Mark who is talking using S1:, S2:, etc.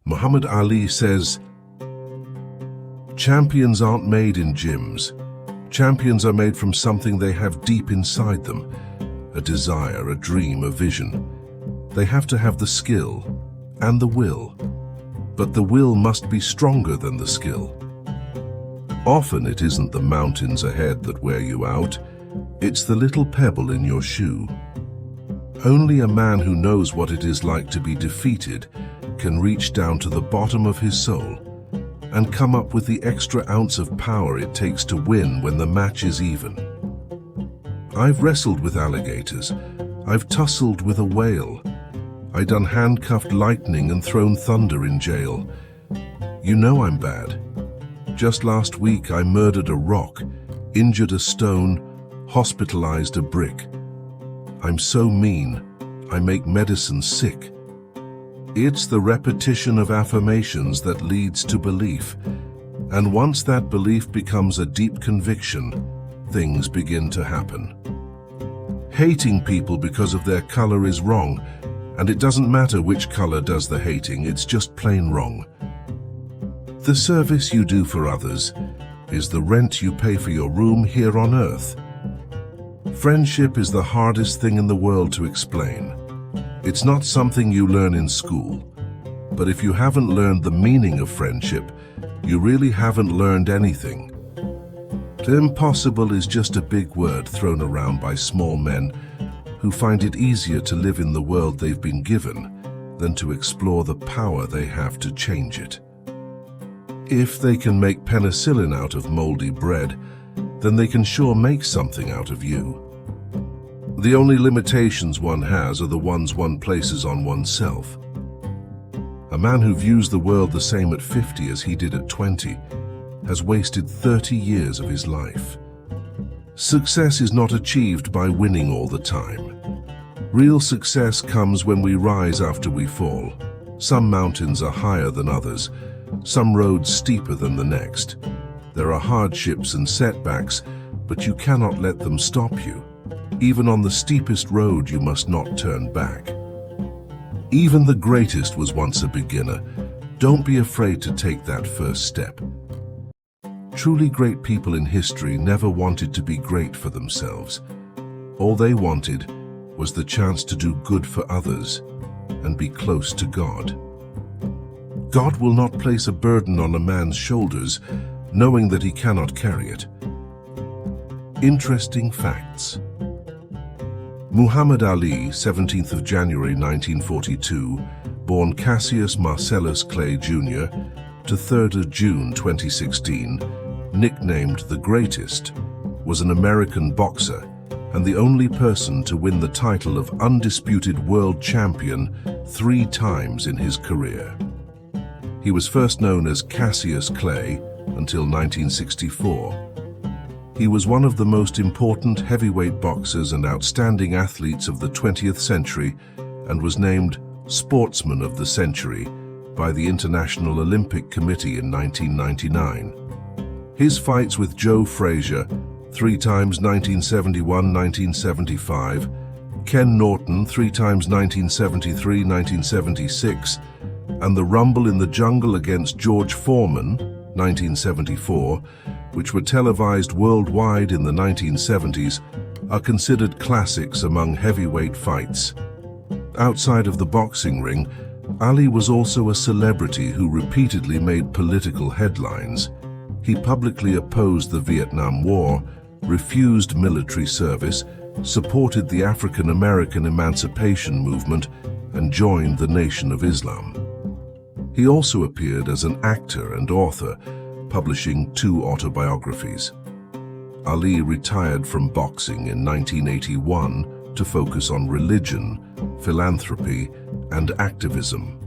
S1: Muhammad Ali says, "Champions aren't made in gyms. Champions are made from something they have deep inside them, a desire, a dream, a vision. They have to have the skill and the will, but the will must be stronger than the skill. Often it isn't the mountains ahead that wear you out, it's the little pebble in your shoe. Only a man who knows what it is like to be defeated can reach down to the bottom of his soul and come up with the extra ounce of power it takes to win when the match is even. I've wrestled with alligators, I've tussled with a whale, I done handcuffed lightning and thrown thunder in jail. You know I'm bad. Just last week I murdered a rock, injured a stone, hospitalized a brick. I'm so mean, I make medicine sick. It's the repetition of affirmations that leads to belief, and once that belief becomes a deep conviction, things begin to happen. Hating people because of their color is wrong, and it doesn't matter which color does the hating, it's just plain wrong. The service you do for others is the rent you pay for your room here on earth. Friendship is the hardest thing in the world to explain. It's not something you learn in school, but if you haven't learned the meaning of friendship, you really haven't learned anything. Impossible is just a big word thrown around by small men who find it easier to live in the world they've been given than to explore the power they have to change it. If they can make penicillin out of moldy bread, then they can sure make something out of you. The only limitations one has are the ones one places on oneself. A man who views the world the same at 50 as he did at 20 has wasted 30 years of his life. Success is not achieved by winning all the time. Real success comes when we rise after we fall. Some mountains are higher than others, some roads steeper than the next. There are hardships and setbacks, but you cannot let them stop you. Even on the steepest road, you must not turn back. Even the greatest was once a beginner. Don't be afraid to take that first step. Truly great people in history never wanted to be great for themselves. All they wanted was the chance to do good for others and be close to God. God will not place a burden on a man's shoulders knowing that he cannot carry it. Interesting facts. Muhammad Ali, 17th of January 1942, born Cassius Marcellus Clay Jr. to 3rd of June 2016, nicknamed the Greatest, was an American boxer and the only person to win the title of undisputed world champion 3 times in his career. He was first known as Cassius Clay until 1964. He was one of the most important heavyweight boxers and outstanding athletes of the 20th century and was named Sportsman of the Century by the International Olympic Committee in 1999. His fights with Joe Frazier, 3 times 1971-1975, Ken Norton, 3 times 1973-1976, and the Rumble in the Jungle against George Foreman, 1974, which were televised worldwide in the 1970s, are considered classics among heavyweight fights. Outside of the boxing ring, Ali was also a celebrity who repeatedly made political headlines. He publicly opposed the Vietnam War, refused military service, supported the African American emancipation movement, and joined the Nation of Islam. He also appeared as an actor and author, publishing 2 autobiographies. Ali retired from boxing in 1981 to focus on religion, philanthropy, and activism.